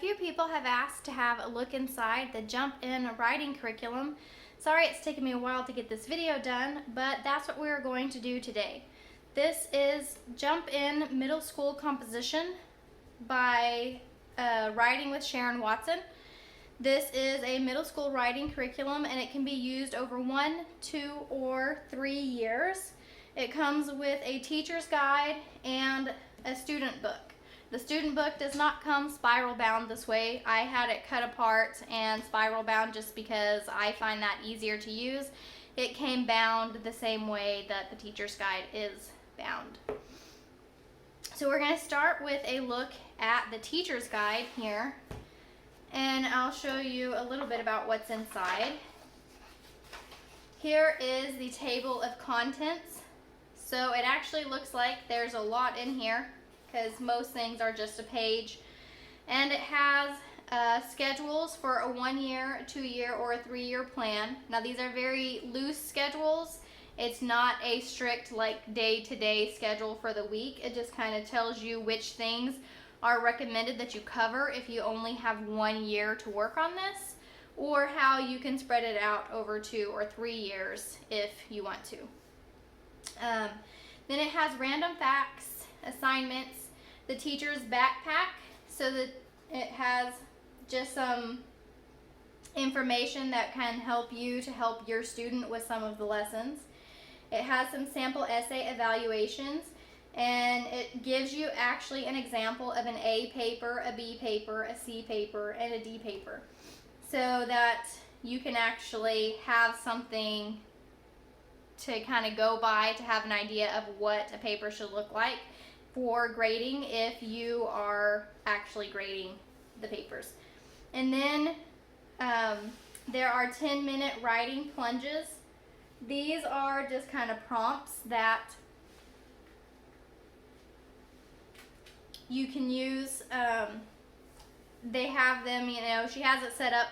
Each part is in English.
few people have asked to have a look inside the Jump In writing curriculum. Sorry it's taken me a while to get this video done, but that's what we're going to do today. This is Jump In Middle School Composition by Writing with Sharon Watson. This is a middle school writing curriculum and it can be used over 1, 2, or 3 years. It comes with a teacher's guide and a student book. The student book does not come spiral bound this way. I had it cut apart and spiral bound just because I find that easier to use. It came bound the same way that the teacher's guide is bound. So we're going to start with a look at the teacher's guide here, and I'll show you a little bit about what's inside. Here is the table of contents. So it actually looks like there's a lot in here because most things are just a page. And it has schedules for a 1-year, a 2-year, or a 3-year plan. Now these are very loose schedules. It's not a strict like day-to-day schedule for the week. It just kind of tells you which things are recommended that you cover if you only have 1 year to work on this, or how you can spread it out over 2 or 3 years if you want to. Then it has random facts, assignments, the teacher's backpack, so that it has just some information that can help you to help your student with some of the lessons. It has some sample essay evaluations, and it gives you actually an example of an A paper, a B paper, a C paper, and a D paper, so that you can actually have something to kind of go by to have an idea of what a paper should look like for grading if you are actually grading the papers. And then there are 10-minute writing plunges. These are just kind of prompts that you can use. They have them, she has it set up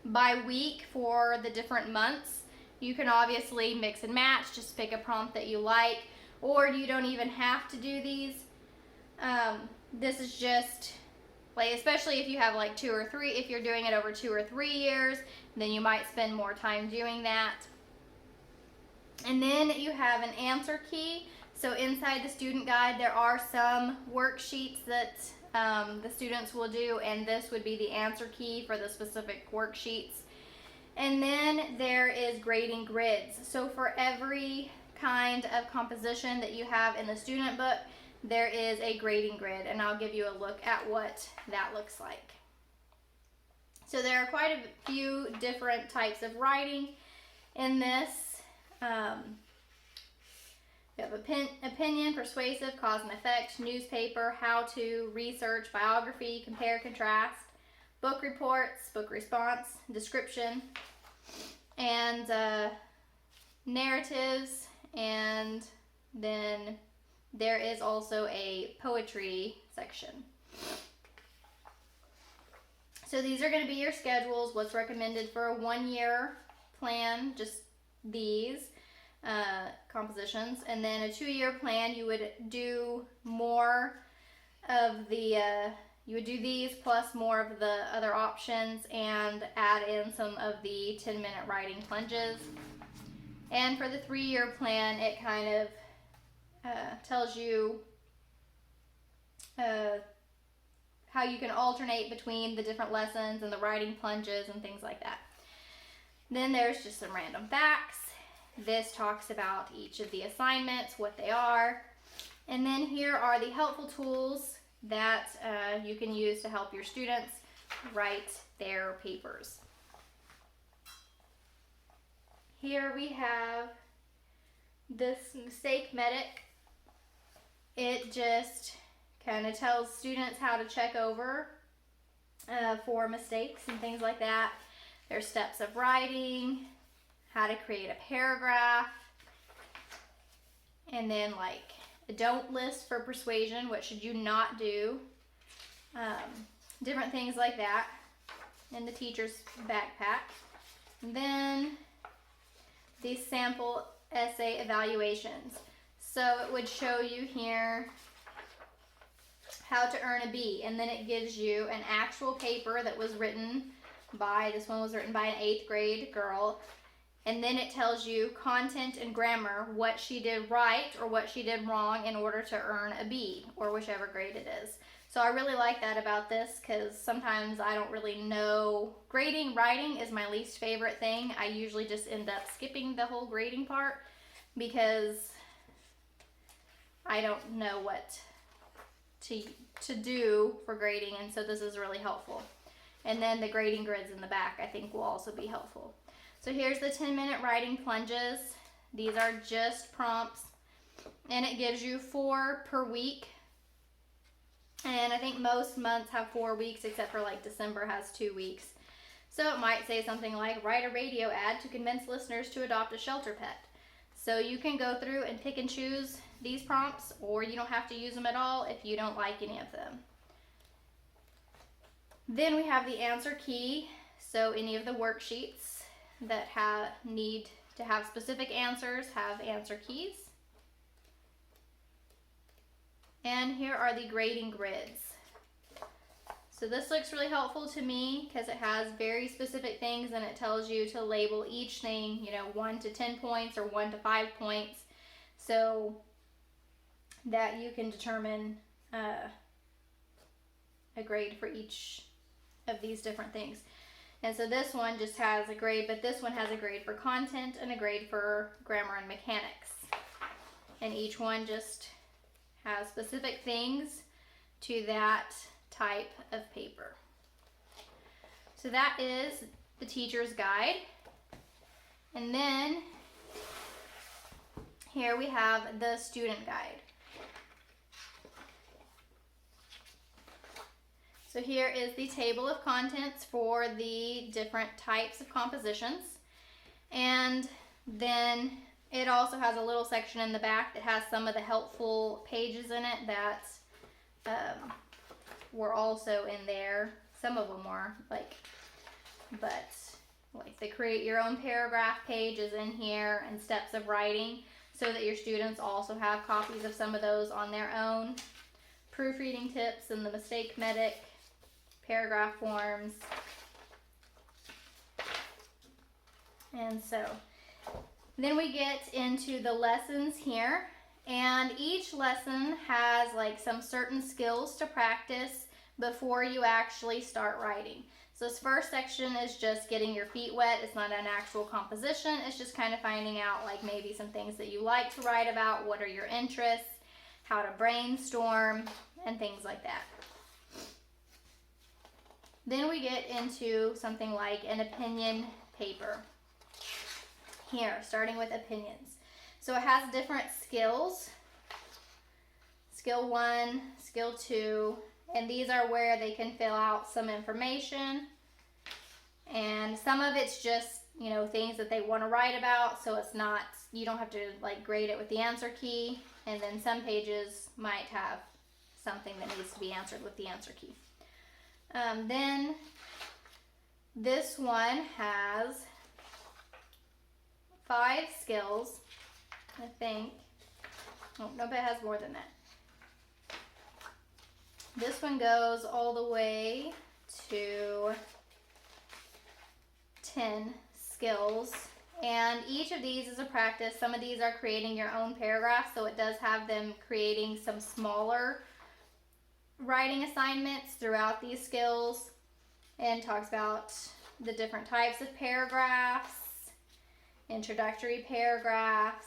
by week for the different months. You can obviously mix and match, just pick a prompt that you like, or you don't even have to do these. This is just, like, especially if you have like 2 or 3, if you're doing it over 2 or 3 years, then you might spend more time doing that. And then you have an answer key. So inside the student guide, there are some worksheets that the students will do, and this would be the answer key for the specific worksheets. And then there is grading grids. So for every kind of composition that you have in the student book, there is a grading grid, and I'll give you a look at what that looks like. So there are quite a few different types of writing in this. You have opinion, persuasive, cause and effect, newspaper, how-to, research, biography, compare, contrast, book reports, book response, description, and narratives, and then there is also a poetry section. So these are going to be your schedules, what's recommended for a 1-year plan, just these compositions, and then a 2-year plan you would do more of the you would do these plus more of the other options and add in some of the 10-minute writing plunges. And for the 3-year plan, it kind of tells you how you can alternate between the different lessons and the writing plunges and things like that. Then there's just some random facts. This talks about each of the assignments, what they are. And then here are the helpful tools that you can use to help your students write their papers. Here we have this Mistake Medic. It just kind of tells students how to check over for mistakes and things like that. There's steps of writing, how to create a paragraph, and then like a don't list for persuasion, what should you not do, different things like that in the teacher's backpack. And then these sample essay evaluations. So it would show you here how to earn a B, and then it gives you an actual paper that was written by, this one was written by an 8th grade girl, and then it tells you content and grammar, what she did right or what she did wrong in order to earn a B, or whichever grade it is. So I really like that about this, because sometimes I don't really know. Grading, writing is my least favorite thing. I usually just end up skipping the whole grading part because I don't know what to do for grading, and so this is really helpful. And then the grading grids in the back I think will also be helpful. So here's the 10-minute writing plunges. These are just prompts, and it gives you 4 per week. And I think most months have 4 weeks, except for like December has 2 weeks. So it might say something like, write a radio ad to convince listeners to adopt a shelter pet. So you can go through and pick and choose these prompts, or you don't have to use them at all if you don't like any of them. Then we have the answer key. So any of the worksheets that need to have specific answers have answer keys. And here are the grading grids. So this looks really helpful to me because it has very specific things, and it tells you to label each thing, 1 to 10 points or 1 to 5 points, so that you can determine a grade for each of these different things. And so this one just has a grade, but this one has a grade for content and a grade for grammar and mechanics. And each one just has specific things to that type of paper. So that is the teacher's guide. And then here we have the student guide. So here is the table of contents for the different types of compositions. And then it also has a little section in the back that has some of the helpful pages in it that were also in there. Some of them were, like the create your own paragraph page is in here, and steps of writing, so that your students also have copies of some of those on their own. Proofreading tips and the mistake medic, paragraph forms. And so then we get into the lessons here, and each lesson has like some certain skills to practice before you actually start writing. So this first section is just getting your feet wet. It's not an actual composition. It's just kind of finding out like maybe some things that you like to write about, what are your interests, how to brainstorm, and things like that. Then we get into something like an opinion paper. Here, starting with opinions. So it has different skills. Skill 1, skill 2, and these are where they can fill out some information. And some of it's just, things that they want to write about, so it's not, you don't have to like grade it with the answer key. And then some pages might have something that needs to be answered with the answer key. Then this one has 5 skills, I think. Oh, nope, it has more than that. This one goes all the way to 10 skills, and each of these is a practice. Some of these are creating your own paragraphs, so it does have them creating some smaller writing assignments throughout these skills, and talks about the different types of paragraphs, introductory paragraphs,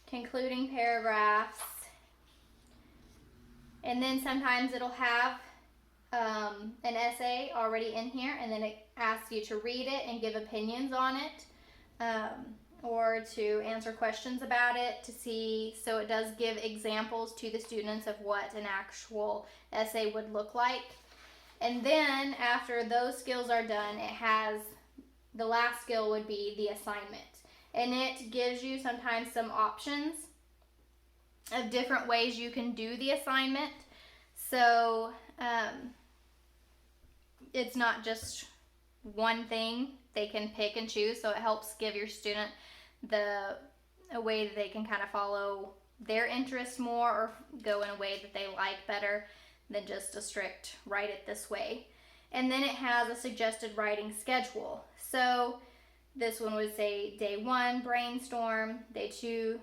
concluding paragraphs, and then sometimes it'll have an essay already in here, and then it asks you to read it and give opinions on it, or to answer questions about it to see. So it does give examples to the students of what an actual essay would look like. And then after those skills are done, it has the last skill would be the assignment, and it gives you sometimes some options of different ways you can do the assignment. So it's not just one thing. They can pick and choose, so it helps give your student a way that they can kind of follow their interest more or go in a way that they like better than just a strict write it this way. And then it has a suggested writing schedule. So this one would say day 1, brainstorm, day 2,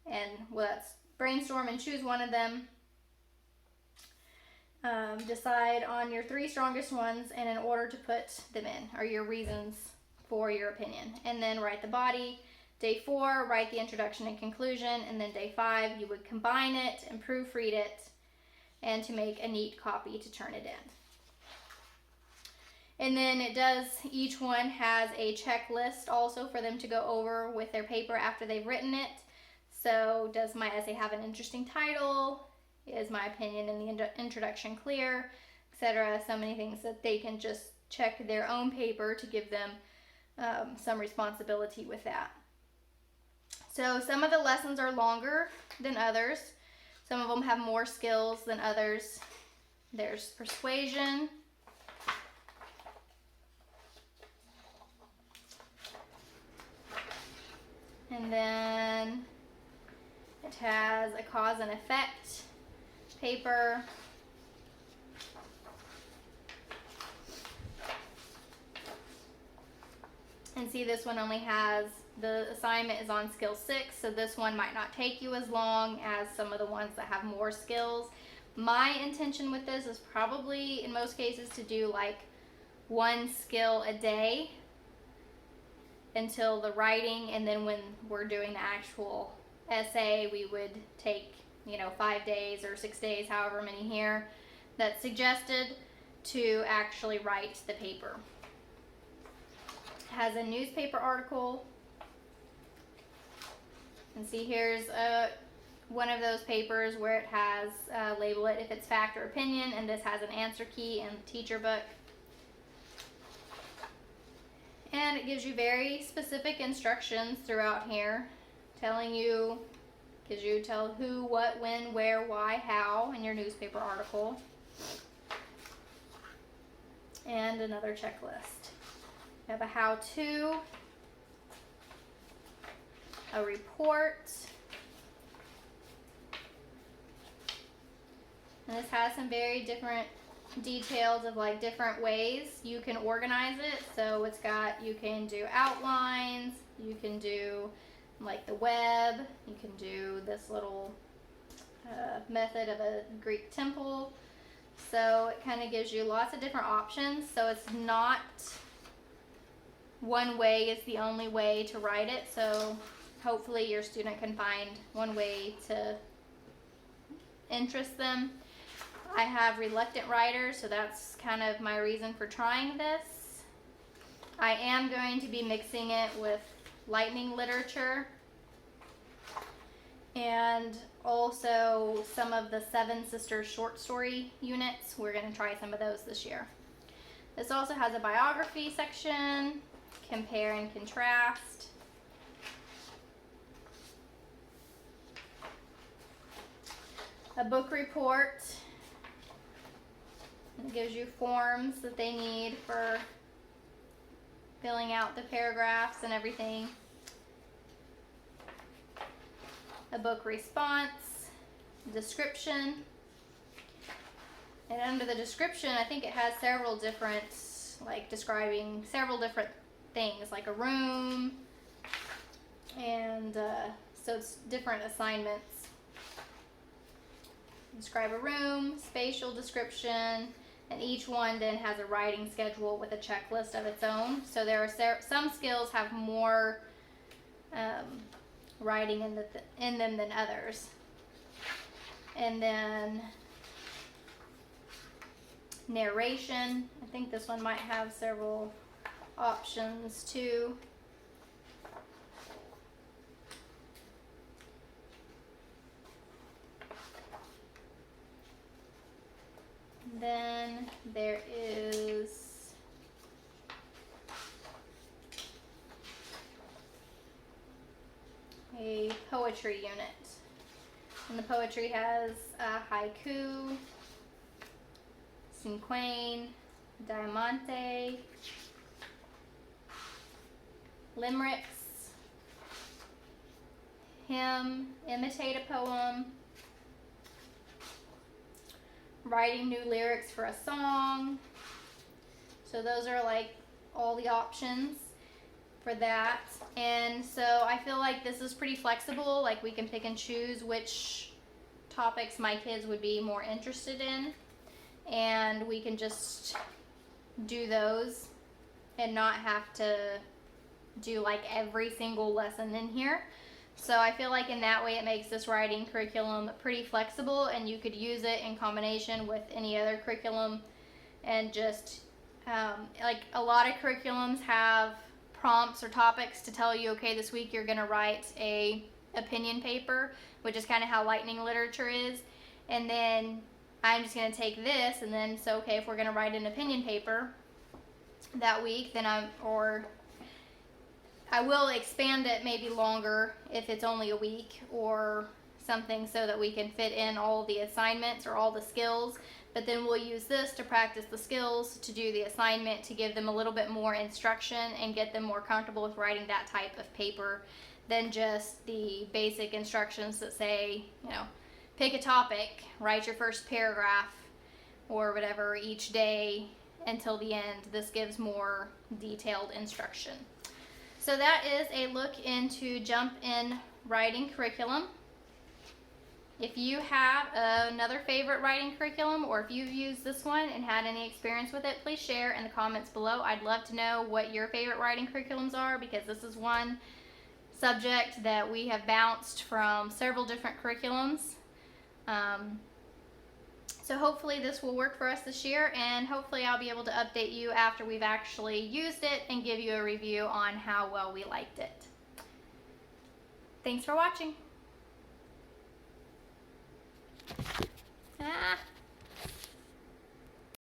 and well, that's brainstorm and choose one of them. Decide on your 3 strongest ones and in order to put them in, or your reasons for your opinion. And then write the body. Day 4, write the introduction and conclusion. And then day 5, you would combine it and proofread it and to make a neat copy to turn it in. And then it does, each one has a checklist also for them to go over with their paper after they've written it. So does my essay have an interesting title? Is my opinion in the introduction clear? Etc. So many things that they can just check their own paper to give them some responsibility with that. So some of the lessons are longer than others. Some of them have more skills than others. There's persuasion. And then it has a cause and effect paper. And see, this one only has, the assignment is on skill 6, so this one might not take you as long as some of the ones that have more skills. My intention with this is probably, in most cases, to do like 1 skill a day until the writing, and then when we're doing the actual essay, we would take, 5 days or 6 days, however many here that's suggested, to actually write the paper. Has a newspaper article, and see, here's one of those papers where it has label it if it's fact or opinion, and this has an answer key in the teacher book. And it gives you very specific instructions throughout here, telling you, gives you tell who, what, when, where, why, how in your newspaper article. And another checklist. We have a how-to, a report, and this has some very different details of like different ways you can organize it. So it's got, you can do outlines, you can do like the web, you can do this little method of a Greek temple. So it kind of gives you lots of different options. So it's not one way is the only way to write it. So hopefully your student can find one way to interest them. I have reluctant writers, so that's kind of my reason for trying this. I am going to be mixing it with lightning literature and also some of the Seven Sisters short story units. We're going to try some of those this year. This also has a biography section, compare and contrast. A book report. It gives you forms that they need for filling out the paragraphs and everything. A book response, description. And under the description, I think it has several different, like describing several different things, like a room. And so it's different assignments. Describe a room, spatial description. And each one then has a writing schedule with a checklist of its own. So there are some skills have more writing in them than others. And then narration. I think this one might have several options too. Then there is a poetry unit. And the poetry has haiku, cinquain, diamante, limericks, hymn, imitate a poem, writing new lyrics for a song. So those are like all the options for that. And so I feel like this is pretty flexible. Like we can pick and choose which topics my kids would be more interested in, and we can just do those and not have to do like every single lesson in here. So I feel like in that way it makes this writing curriculum pretty flexible, and you could use it in combination with any other curriculum. And just like a lot of curriculums have prompts or topics to tell you, okay, this week you're going to write a opinion paper, which is kind of how lightning literature is. And then I'm just going to take this, and then so okay, if we're going to write an opinion paper that week, then I will expand it maybe longer if it's only a week or something, so that we can fit in all the assignments or all the skills. But then we'll use this to practice the skills, to do the assignment, to give them a little bit more instruction and get them more comfortable with writing that type of paper than just the basic instructions that say, you know, pick a topic, write your first paragraph or whatever each day until the end. This gives more detailed instruction. So that is a look into Jump In writing curriculum. If you have another favorite writing curriculum, or if you've used this one and had any experience with it, please share in the comments below. I'd love to know what your favorite writing curriculums are, because this is one subject that we have bounced from several different curriculums. So hopefully this will work for us this year, and hopefully I'll be able to update you after we've actually used it and give you a review on how well we liked it. Thanks for watching. Ah.